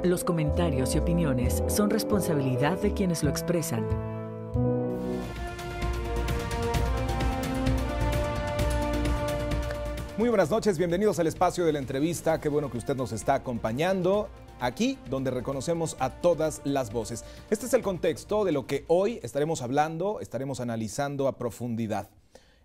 Los comentarios y opiniones son responsabilidad de quienes lo expresan. Muy buenas noches, bienvenidos al espacio de la entrevista. Qué bueno que usted nos está acompañando aquí, donde reconocemos a todas las voces. Este es el contexto de lo que hoy estaremos hablando, estaremos analizando a profundidad.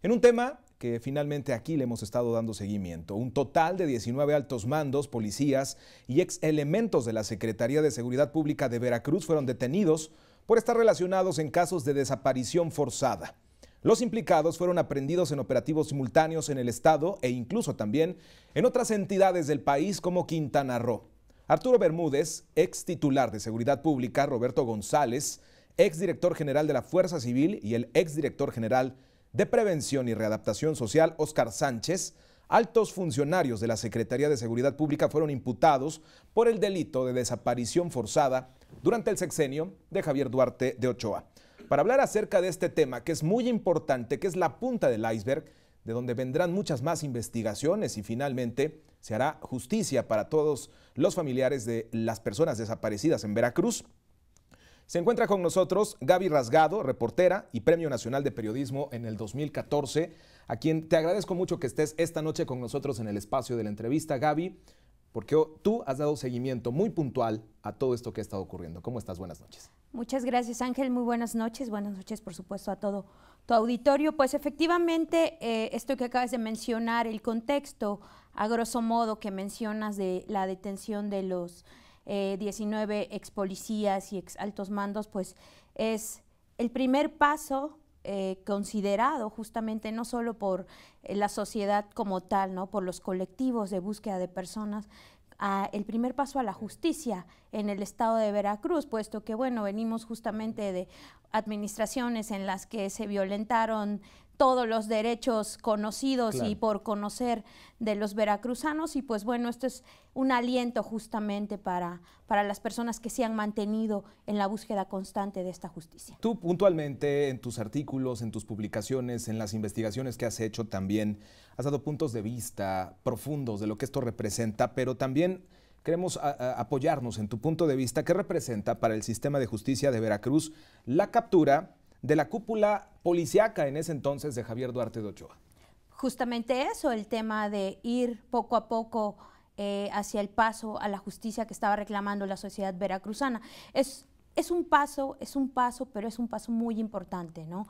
En un tema que finalmente aquí le hemos estado dando seguimiento. Un total de 19 altos mandos, policías y ex elementos de la Secretaría de Seguridad Pública de Veracruz fueron detenidos por estar relacionados en casos de desaparición forzada. Los implicados fueron aprehendidos en operativos simultáneos en el estado e incluso también en otras entidades del país como Quintana Roo. Arturo Bermúdez, ex titular de Seguridad Pública, Roberto González, ex director general de la Fuerza Civil y el ex director general de Prevención y Readaptación Social, Óscar Sánchez, altos funcionarios de la Secretaría de Seguridad Pública fueron imputados por el delito de desaparición forzada durante el sexenio de Javier Duarte de Ochoa. Para hablar acerca de este tema, que es muy importante, que es la punta del iceberg, de donde vendrán muchas más investigaciones y finalmente se hará justicia para todos los familiares de las personas desaparecidas en Veracruz. Se encuentra con nosotros Gaby Rasgado, reportera y Premio Nacional de Periodismo en el 2014, a quien te agradezco mucho que estés esta noche con nosotros en el espacio de la entrevista, Gaby, porque tú has dado seguimiento muy puntual a todo esto que ha estado ocurriendo. ¿Cómo estás? Buenas noches. Muchas gracias, Ángel. Muy buenas noches, por supuesto, a todo tu auditorio. Pues efectivamente, esto que acabas de mencionar, el contexto, a grosso modo, que mencionas de la detención de los 19 ex policías y ex altos mandos, pues es el primer paso considerado justamente no solo por la sociedad como tal, ¿no? Por los colectivos de búsqueda de personas, el primer paso a la justicia en el estado de Veracruz, puesto que, bueno, venimos justamente de administraciones en las que se violentaron todos los derechos conocidos, claro, y por conocer de los veracruzanos, y pues bueno, esto es un aliento justamente para las personas que se han mantenido en la búsqueda constante de esta justicia. Tú puntualmente en tus artículos, en tus publicaciones, en las investigaciones que has hecho también, has dado puntos de vista profundos de lo que esto representa, pero también queremos apoyarnos en tu punto de vista. ¿Qué representa para el sistema de justicia de Veracruz la captura de la cúpula policíaca en ese entonces de Javier Duarte de Ochoa? Justamente eso, el tema de ir poco a poco hacia el paso a la justicia que estaba reclamando la sociedad veracruzana. Es un paso, pero es un paso muy importante, ¿no?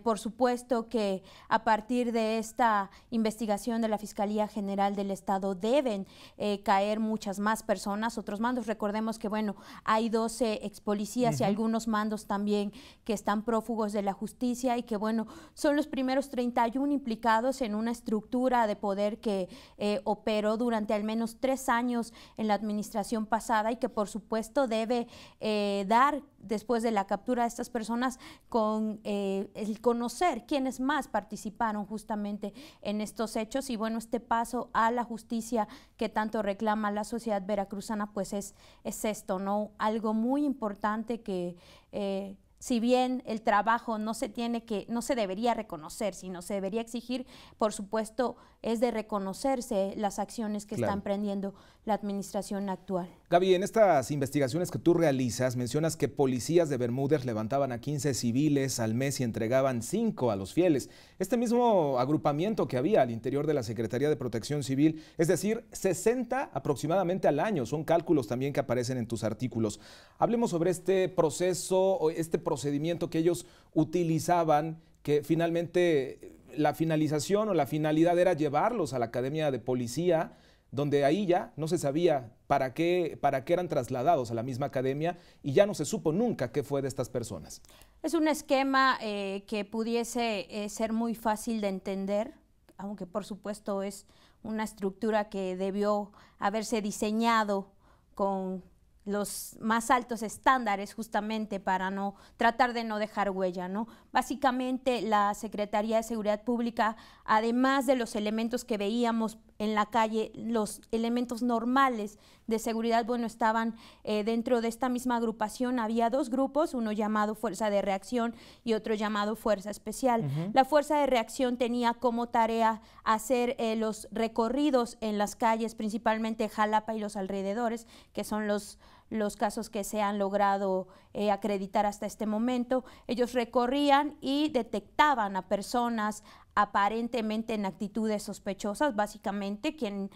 Por supuesto que a partir de esta investigación de la Fiscalía General del Estado deben caer muchas más personas, otros mandos. Recordemos que, bueno, hay 12 ex policías y algunos mandos también que están prófugos de la justicia y que, bueno, son los primeros 31 implicados en una estructura de poder que operó durante al menos 3 años en la administración pasada y que, por supuesto, debe dar después de la captura de estas personas con el conocer quiénes más participaron justamente en estos hechos. Y bueno, este paso a la justicia que tanto reclama la sociedad veracruzana, pues es esto, ¿no? Algo muy importante que si bien el trabajo no se debería reconocer, sino se debería exigir, por supuesto, es de reconocerse las acciones que está emprendiendo la administración actual. Gaby, en estas investigaciones que tú realizas, mencionas que policías de Bermúdez levantaban a 15 civiles al mes y entregaban 5 a los fieles. Este mismo agrupamiento que había al interior de la Secretaría de Protección Civil, es decir, 60 aproximadamente al año, son cálculos también que aparecen en tus artículos. Hablemos sobre este proceso o este procedimiento que ellos utilizaban, que finalmente la finalización o la finalidad era llevarlos a la Academia de Policía, donde ahí ya no se sabía para qué eran trasladados a la misma academia y ya no se supo nunca qué fue de estas personas. Es un esquema que pudiese ser muy fácil de entender, aunque por supuesto es una estructura que debió haberse diseñado con los más altos estándares justamente para no tratar de no dejar huella, ¿no? Básicamente la Secretaría de Seguridad Pública, además de los elementos que veíamos en la calle, los elementos normales de seguridad, bueno, estaban dentro de esta misma agrupación. Había 2 grupos, uno llamado Fuerza de Reacción y otro llamado Fuerza Especial. La Fuerza de Reacción tenía como tarea hacer los recorridos en las calles, principalmente Jalapa y los alrededores, que son los los casos que se han logrado acreditar hasta este momento. Ellos recorrían y detectaban a personas aparentemente en actitudes sospechosas, básicamente quien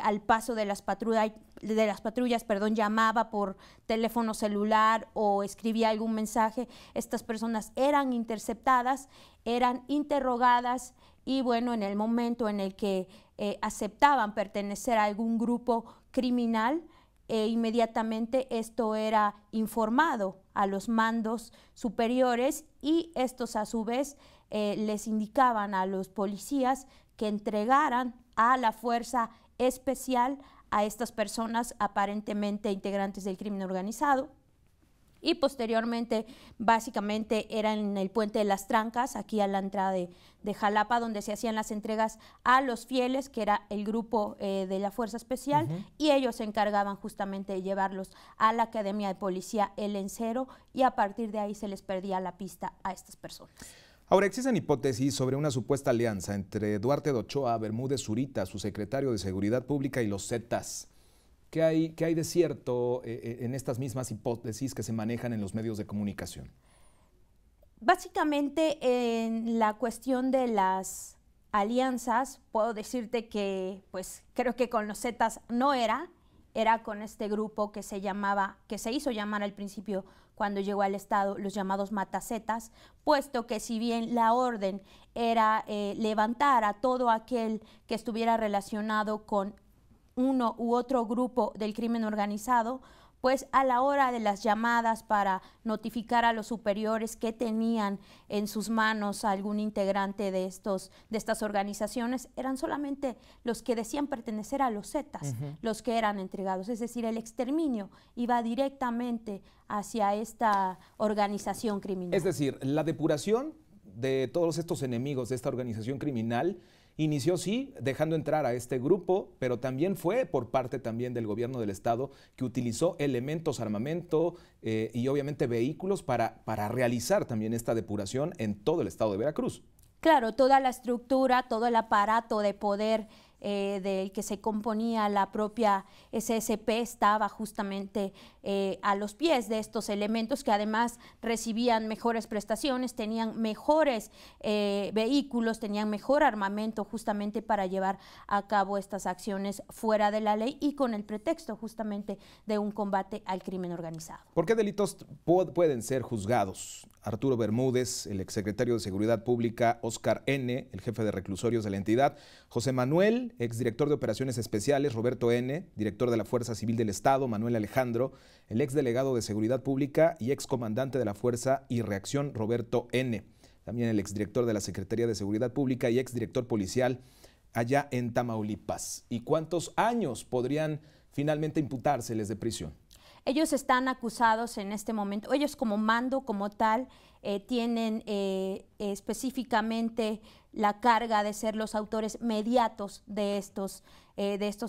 al paso de las patrullas, llamaba por teléfono celular o escribía algún mensaje. Estas personas eran interceptadas, eran interrogadas y bueno, en el momento en el que aceptaban pertenecer a algún grupo criminal, inmediatamente esto era informado a los mandos superiores y estos a su vez les indicaban a los policías que entregaran a la fuerza especial a estas personas aparentemente integrantes del crimen organizado. Y posteriormente, básicamente, era en el Puente de las Trancas, aquí a la entrada de Jalapa, donde se hacían las entregas a los fieles, que era el grupo de la Fuerza Especial, y ellos se encargaban justamente de llevarlos a la Academia de Policía El Encero, y a partir de ahí se les perdía la pista a estas personas. Ahora, existen hipótesis sobre una supuesta alianza entre Duarte de Ochoa, Bermúdez Zurita, su secretario de Seguridad Pública, y los Zetas. ¿Qué hay de cierto en estas mismas hipótesis que se manejan en los medios de comunicación? Básicamente, en la cuestión de las alianzas, puedo decirte que, pues, creo que con los Zetas no era con este grupo que se hizo llamar al principio cuando llegó al Estado, los llamados matacetas, puesto que si bien la orden era levantar a todo aquel que estuviera relacionado con uno u otro grupo del crimen organizado, pues a la hora de las llamadas para notificar a los superiores que tenían en sus manos a algún integrante de estas organizaciones, eran solamente los que decían pertenecer a los Zetas, los que eran entregados. Es decir, el exterminio iba directamente hacia esta organización criminal. Es decir, la depuración de todos estos enemigos de esta organización criminal inició, sí, dejando entrar a este grupo, pero también fue por parte también del gobierno del Estado, que utilizó elementos, armamento y obviamente vehículos para realizar también esta depuración en todo el estado de Veracruz. Claro, toda la estructura, todo el aparato de poder del que se componía la propia SSP estaba justamente a los pies de estos elementos, que además recibían mejores prestaciones, tenían mejores vehículos, tenían mejor armamento justamente para llevar a cabo estas acciones fuera de la ley y con el pretexto justamente de un combate al crimen organizado. ¿Por qué delitos pueden ser juzgados Arturo Bermúdez, el exsecretario de Seguridad Pública, Óscar N., el jefe de reclusorios de la entidad, José Manuel, exdirector de Operaciones Especiales, Roberto N., director de la Fuerza Civil del Estado, Manuel Alejandro, el exdelegado de Seguridad Pública y excomandante de la Fuerza y Reacción, Roberto N., también el exdirector de la Secretaría de Seguridad Pública y exdirector policial allá en Tamaulipas? ¿Y cuántos años podrían finalmente imputárseles de prisión? Ellos están acusados en este momento, ellos como mando, como tal, tienen específicamente la carga de ser los autores mediatos de estos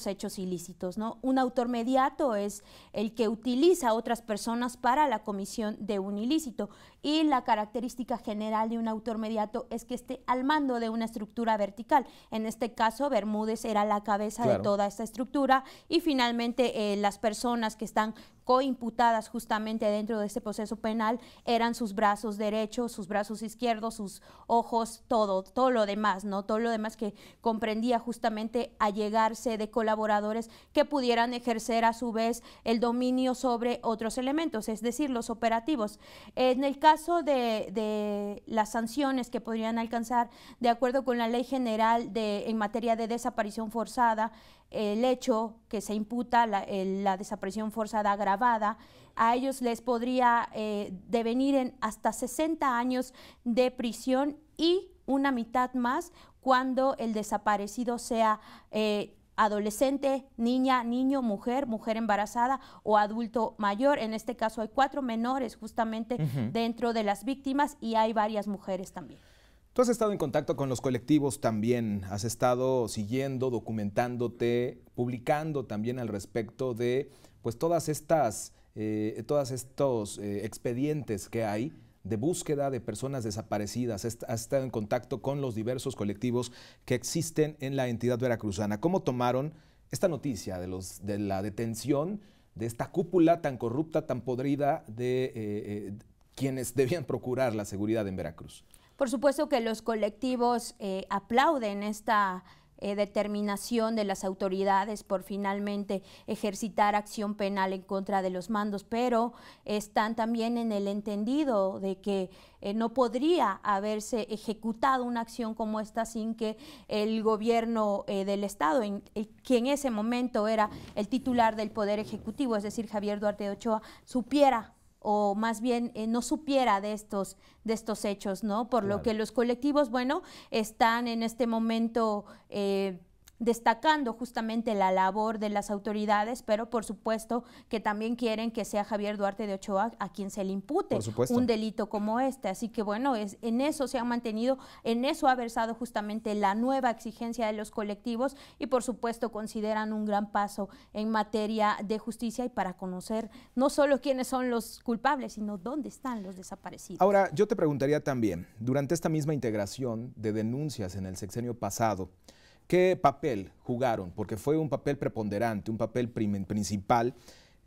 hechos ilícitos, ¿no? Un autor mediato es el que utiliza a otras personas para la comisión de un ilícito, y la característica general de un autor mediato es que esté al mando de una estructura vertical. En este caso, Bermúdez era la cabeza de toda esta estructura, y finalmente las personas que están coimputadas justamente dentro de este proceso penal eran sus brazos derechos, sus brazos izquierdos, sus ojos, todo lo demás, ¿no? Todo lo demás que comprendía justamente allegarse de colaboradores que pudieran ejercer a su vez el dominio sobre otros elementos, es decir, los operativos. En el caso de las sanciones que podrían alcanzar, de acuerdo con la Ley General en materia de desaparición forzada, el hecho que se imputa, la desaparición forzada agravada, a ellos les podría devenir en hasta 60 años de prisión y una mitad más cuando el desaparecido sea adolescente, niña, niño, mujer embarazada o adulto mayor. En este caso hay 4 menores justamente dentro de las víctimas, y hay varias mujeres también. Tú has estado en contacto con los colectivos también, has estado siguiendo, documentándote, publicando también al respecto de pues todos estos expedientes que hay de búsqueda de personas desaparecidas. Has estado en contacto con los diversos colectivos que existen en la entidad veracruzana. ¿Cómo tomaron esta noticia de la detención esta cúpula tan corrupta, tan podrida de quienes debían procurar la seguridad en Veracruz. Por supuesto que los colectivos aplauden esta determinación de las autoridades por finalmente ejercitar acción penal en contra de los mandos, pero están también en el entendido de que no podría haberse ejecutado una acción como esta sin que el gobierno del Estado, que en ese momento era el titular del Poder Ejecutivo, es decir, Javier Duarte de Ochoa, supiera o más bien no supiera de estos hechos, ¿no? Por lo que los colectivos, bueno, están en este momento destacando justamente la labor de las autoridades, pero por supuesto que también quieren que sea Javier Duarte de Ochoa a quien se le impute un delito como este. Así que bueno, en eso se han mantenido, en eso ha versado justamente la nueva exigencia de los colectivos y por supuesto consideran un gran paso en materia de justicia y para conocer no solo quiénes son los culpables, sino dónde están los desaparecidos. Ahora, yo te preguntaría también, durante esta misma integración de denuncias en el sexenio pasado, ¿qué papel jugaron? Porque fue un papel preponderante, un papel principal,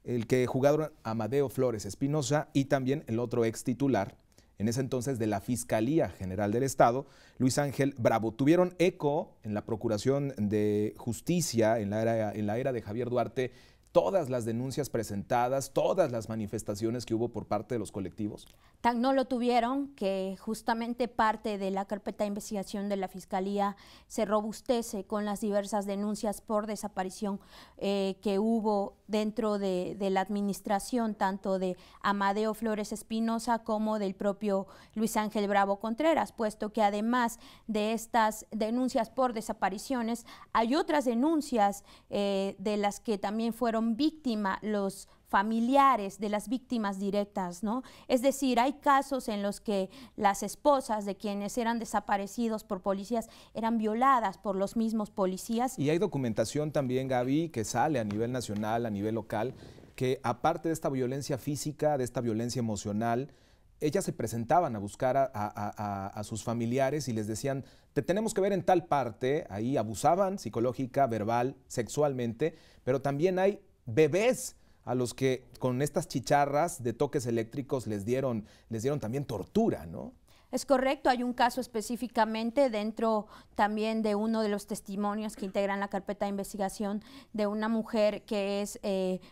el que jugaron Amadeo Flores Espinosa y también el otro ex titular, en ese entonces de la Fiscalía General del Estado, Luis Ángel Bravo. Tuvieron eco en la Procuración de Justicia en la era de Javier Duarte todas las denuncias presentadas, todas las manifestaciones que hubo por parte de los colectivos? Tan no lo tuvieron que justamente parte de la carpeta de investigación de la Fiscalía se robustece con las diversas denuncias por desaparición que hubo dentro de la administración, tanto de Amadeo Flores Espinosa como del propio Luis Ángel Bravo Contreras, puesto que además de estas denuncias por desapariciones, hay otras denuncias de las que también fueron víctimas los familiares de las víctimas directas, ¿no? Es decir, hay casos en los que las esposas de quienes eran desaparecidos por policías eran violadas por los mismos policías. Y hay documentación también, Gaby, que sale a nivel nacional, a nivel local, que aparte de esta violencia física, de esta violencia emocional, ellas se presentaban a buscar a sus familiares y les decían, te tenemos que ver en tal parte, ahí abusaban psicológica, verbal, sexualmente, pero también hay bebés a los que con estas chicharras de toques eléctricos les dieron también tortura, ¿no? Es correcto, hay un caso específicamente dentro también de uno de los testimonios que integran la carpeta de investigación de una mujer que es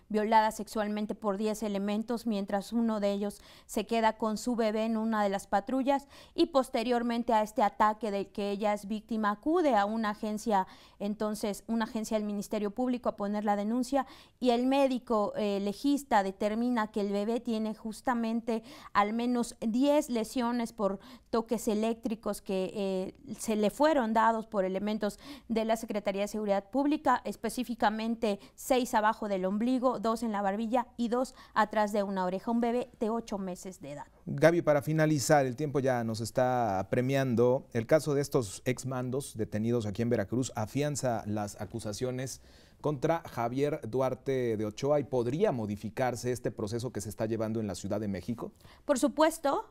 violada sexualmente por 10 elementos, mientras uno de ellos se queda con su bebé en una de las patrullas y posteriormente a este ataque del que ella es víctima acude a una agencia, entonces una agencia del Ministerio Público a poner la denuncia y el médico legista determina que el bebé tiene justamente al menos 10 lesiones por toques eléctricos que se le fueron dados por elementos de la Secretaría de Seguridad Pública, específicamente 6 abajo del ombligo, 2 en la barbilla y 2 atrás de una oreja, un bebé de 8 meses de edad. Gaby, para finalizar, el tiempo ya nos está apremiando. El caso de estos exmandos detenidos aquí en Veracruz afianza las acusaciones contra Javier Duarte de Ochoa y podría modificarse este proceso que se está llevando en la Ciudad de México. Por supuesto,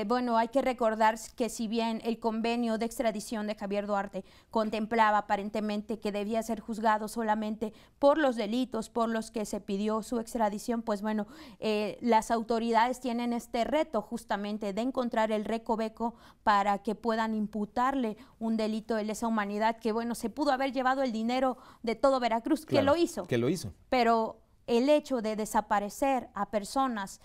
bueno, hay que recordar que si bien el convenio de extradición de Javier Duarte contemplaba aparentemente que debía ser juzgado solamente por los delitos por los que se pidió su extradición, pues bueno, las autoridades tienen este reto justamente de encontrar el recoveco para que puedan imputarle un delito de lesa humanidad que, bueno, se pudo haber llevado el dinero de todo Veracruz, claro, que lo hizo. Pero el hecho de desaparecer a personas,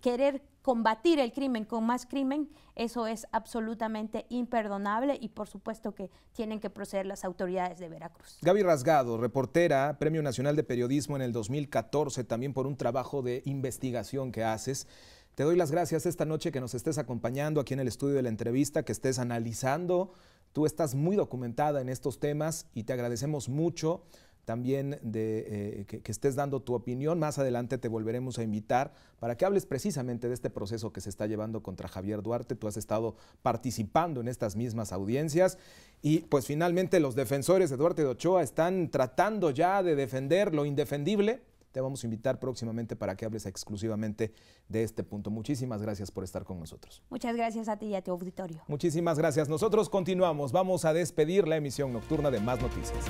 querer combatir el crimen con más crimen, eso es absolutamente imperdonable y por supuesto que tienen que proceder las autoridades de Veracruz. Gaby Rasgado, reportera, Premio Nacional de Periodismo en el 2014, también por un trabajo de investigación que haces. Te doy las gracias esta noche que nos estés acompañando aquí en el estudio de la entrevista, que estés analizando. Tú estás muy documentada en estos temas y te agradecemos mucho también de que estés dando tu opinión. Más adelante te volveremos a invitar para que hables precisamente de este proceso que se está llevando contra Javier Duarte. Tú has estado participando en estas mismas audiencias y pues finalmente los defensores de Duarte de Ochoa están tratando ya de defender lo indefendible. Te vamos a invitar próximamente para que hables exclusivamente de este punto. Muchísimas gracias por estar con nosotros. Muchas gracias a ti y a tu auditorio. Muchísimas gracias. Nosotros continuamos. Vamos a despedir la emisión nocturna de Más Noticias.